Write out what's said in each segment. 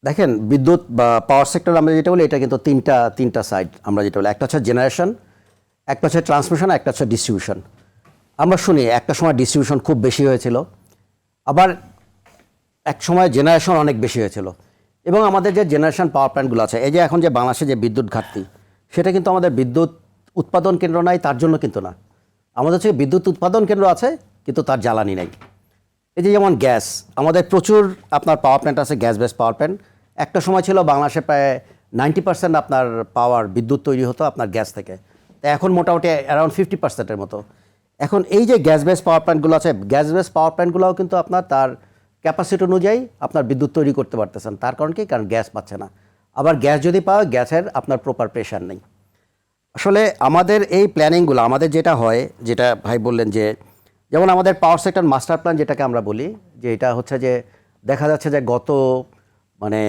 দেখেন বিদ্যুৎ বা পাওয়ার সেক্টর আমরা যেটা বলি এটা কিন্তু তিনটা সাইড আমরা যেটা বলি, একটা হচ্ছে জেনারেশন, একটা হচ্ছে ট্রান্সমিশন, একটা হচ্ছে ডিস্ট্রিবিউশন। আমরা শুনি একটা সময় ডিস্ট্রিবিউশন খুব বেশি হয়েছিল, আবার এক সময় জেনারেশন অনেক বেশি হয়েছিল। এবং আমাদের যে জেনারেশন পাওয়ার প্ল্যান্টগুলো আছে, এই যে এখন যে বাংলাদেশে যে বিদ্যুৎ ঘাটতি, সেটা কিন্তু আমাদের বিদ্যুৎ উৎপাদন কেন্দ্র নাই তার জন্য কিন্তু না, আমাদের হচ্ছে বিদ্যুৎ উৎপাদন কেন্দ্র আছে কিন্তু তার জ্বালানি নাই। এই যে যেমন গ্যাস, আমাদের প্রচুর আপনার পাওয়ার প্ল্যান্ট আছে, গ্যাস বেস পাওয়ার প্ল্যান্ট। একটা সময় ছিল বাংলাদেশে প্রায় 90% আপনার পাওয়ার বিদ্যুৎ তৈরি হতো আপনার গ্যাস থেকে, তো এখন মোটামুটি অ্যারাউন্ড 50%-এর মতো। এখন এই যে গ্যাস বেস পাওয়ার প্ল্যান্টগুলো আছে, গ্যাস বেস পাওয়ার প্ল্যান্টগুলোও কিন্তু আপনার তার ক্যাপাসিটি অনুযায়ী আপনার বিদ্যুৎ তৈরি করতে পারতেছেন। তার কারণ কি? কারণ গ্যাস পাচ্ছে না। আবার গ্যাস যদি পাওয়া, গ্যাসের আপনার প্রপার প্রেশার নেই। আসলে আমাদের এই প্ল্যানিংগুলো, আমাদের যেটা হয়, যেটা ভাই বললেন যে যেমন আমাদের পাওয়ার সেক্টর মাস্টার প্ল্যান যেটাকে আমরা বলি, যে এটা হচ্ছে যে দেখা যাচ্ছে যে গত মানে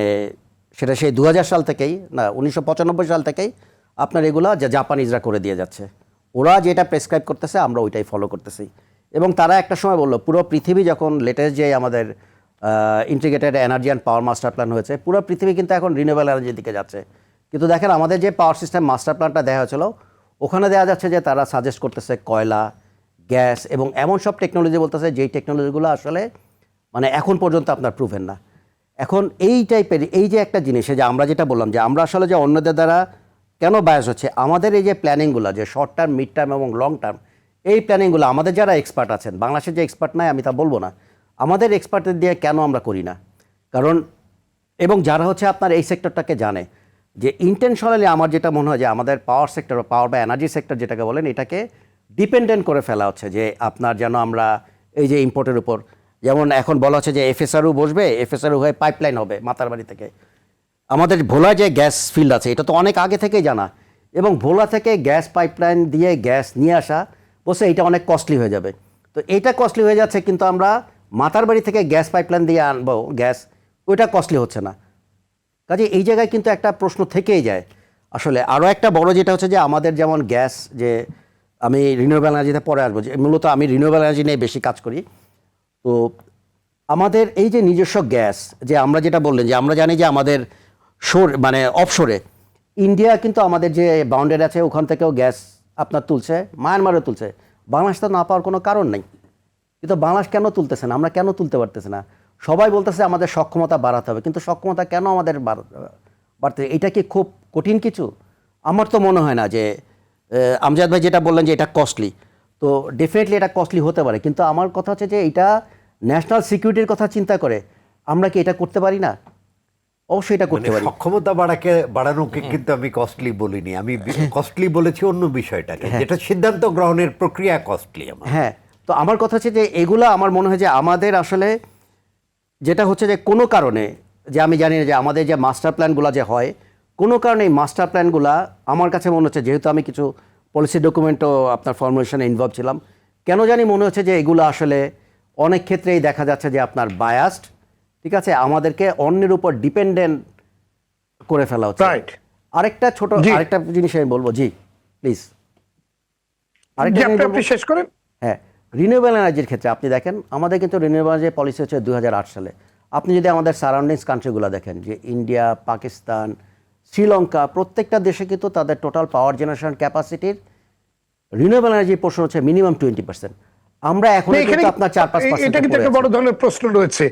সেটা সেই 2000 সাল থেকেই না, 1995 সাল থেকেই আপনার এগুলা যে জাপানিজরা করে দিয়ে যাচ্ছে। ওরা যেটা প্রেসক্রাইব করতেছে আমরা ওইটাই ফলো করতেছি। এবং তারা একটা সময় বললো পুরো পৃথিবী যখন লেটেস্ট যে আমাদের integrated energy and power master plan হয়েছে, পুরো পৃথিবী কিন্তু এখন রিনিউয়েবল এনার্জির দিকে যাচ্ছে। কিন্তু দেখেন আমাদের যে পাওয়ার সিস্টেম মাস্টার প্ল্যানটা দেওয়া হয়েছিল, ওখানে দেওয়া যাচ্ছে যে তারা সাজেস্ট করতেছে কয়লা, গ্যাস এবং এমন সব টেকনোলজি বলতেছে যেই টেকনোলজিগুলো আসলে মানে এখন পর্যন্ত আপনার প্রুভেন না। এখন এই টাইপের এই যে একটা জিনিস, যে আমরা যেটা বললাম যে আমরা আসলে যে অন্যদের দ্বারা কেন বায়াস হচ্ছে, আমাদের এই যে প্ল্যানিংগুলো যে শর্ট টার্ম, মিড টার্ম এবং লং টার্ম, এই প্ল্যানিংগুলো আমাদের যারা এক্সপার্ট আছেন, বাংলাদেশের যে এক্সপার্ট নাই আমি তা বলবো না, আমাদের এক্সপার্টদের দিয়ে কেন আমরা করি না? কারণ এবং যারা হচ্ছে আপনার এই সেক্টরটাকে জানে, যে ইন্টেনশনালি আমার যেটা মনে হয় যে আমাদের পাওয়ার সেক্টর বা পাওয়ার বা এনার্জি সেক্টর যেটাকে বলেন, এটাকে ডিপেন্ডেন্ট করে ফেলা হচ্ছে। যে আপনার যেন আমরা এই যে ইম্পোর্টের উপর, যেমন এখন বলা হচ্ছে যে এফএসআরও বসবে, এফএসআরও হয়ে পাইপলাইন হবে মাতারবাড়ি থেকে। আমাদের ভোলা যে গ্যাস ফিল্ড আছে এটা তো অনেক আগে থেকেই জানা, এবং ভোলা থেকে গ্যাস পাইপলাইন দিয়ে গ্যাস নিয়ে আসা বলছে এটা অনেক কস্টলি হয়ে যাবে। তো এইটা কস্টলি হয়ে যাচ্ছে, কিন্তু আমরা মাতারবাড়ি থেকে গ্যাস পাইপলাইন দিয়ে আনবো গ্যাস, ওইটা কস্টলি হচ্ছে না। কাজে এই জায়গায় কিন্তু একটা প্রশ্ন থেকেই যায়। আসলে আরও একটা বড় যেটা হচ্ছে যে আমাদের যেমন গ্যাস, যে আমি রিনিউয়েবল এনার্জিতে পরে আসবো, যে মূলত আমি রিনিউয়েবল এনার্জি নিয়ে বেশি কাজ করি। তো আমাদের এই যে নিজস্ব গ্যাস, যে আমরা যেটা বললেন যে আমরা জানি যে আমাদের মানে অফশোরে ইন্ডিয়া কিন্তু আমাদের যে বাউন্ডারি আছে ওখান থেকেও গ্যাস আপনার তুলছে, মায়ানমারও তুলছে। বাংলাদেশ তো না পাওয়ার কোনো কারণ নেই, কিন্তু বাংলাদেশ কেন তুলতেছে না? আমরা কেন তুলতে পারতেছি না? সবাই বলতেছে আমাদের সক্ষমতা বাড়াতে হবে, কিন্তু সক্ষমতা কেন আমাদের বাড়তে? এটা কি খুব কঠিন কিছু? আমার তো মনে হয় না। যে আমজাদ ভাই যেটা বললেন যে এটা কস্টলি, তো ডেফিনেটলি এটা কস্টলি হতে পারে, কিন্তু আমার কথা হচ্ছে যে এটা ন্যাশনাল সিকিউরিটির কথা চিন্তা করে আমরা কি এটা করতে পারি না? অবশ্যই এটা করতে পারি। সক্ষমতা বাড়ানোকে কিন্তু আমি কস্টলি বলিনি, আমি কস্টলি বলেছি অন্য বিষয়টাকে, যেটা সিদ্ধান্ত গ্রহণের প্রক্রিয়া কস্টলি আমার। হ্যাঁ, তো আমার কথা হচ্ছে যে এগুলা আমার মনে হয় যে আমাদের আসলে যেটা হচ্ছে যে কোনো কারণে, যে আমি জানি না যে আমাদের যে মাস্টার প্ল্যানগুলো যে হয়, কোনো কারণে এই মাস্টার প্ল্যানগুলা আমার কাছে মনে হচ্ছে, যেহেতু আমি কিছু পলিসি ডকুমেন্টও আপনার ফর্মুলেশনে ইনভলভ ছিলাম, কেন জানি মনে হচ্ছে যে এগুলো আসলে অনেক ক্ষেত্রেই দেখা যাচ্ছে যে আপনার বায়াসড, ঠিক আছে, আমাদেরকে অন্যের উপর ডিপেন্ডেন্ট করে ফেলা হচ্ছে। আরেকটা ছোট আরেকটা জিনিস আমি বলবো, জি প্লিজ আপনি শেষ করেন। হ্যাঁ, রিনিউয়েবল এনার্জির ক্ষেত্রে আপনি দেখেন আমাদের কিন্তু রিনিউয়েবল এনার্জি পলিসি হচ্ছে 2008 সালে। আপনি যদি আমাদের সারাউন্ডিংস কান্ট্রিগুলো দেখেন, যে ইন্ডিয়া, পাকিস্তান, শ্রীলঙ্কা, প্রত্যেকটা দেশে কিন্তু তাদের টোটাল পাওয়ার জেনারেশন ক্যাপাসিটির রিনিউয়েবল এনার্জি পোর্শন হচ্ছে মিনিমাম 20%। আমরা এখন কিন্তু আপনার 4-5%। এটা কিন্তু একটা বড় ধরনের প্রশ্ন রয়েছে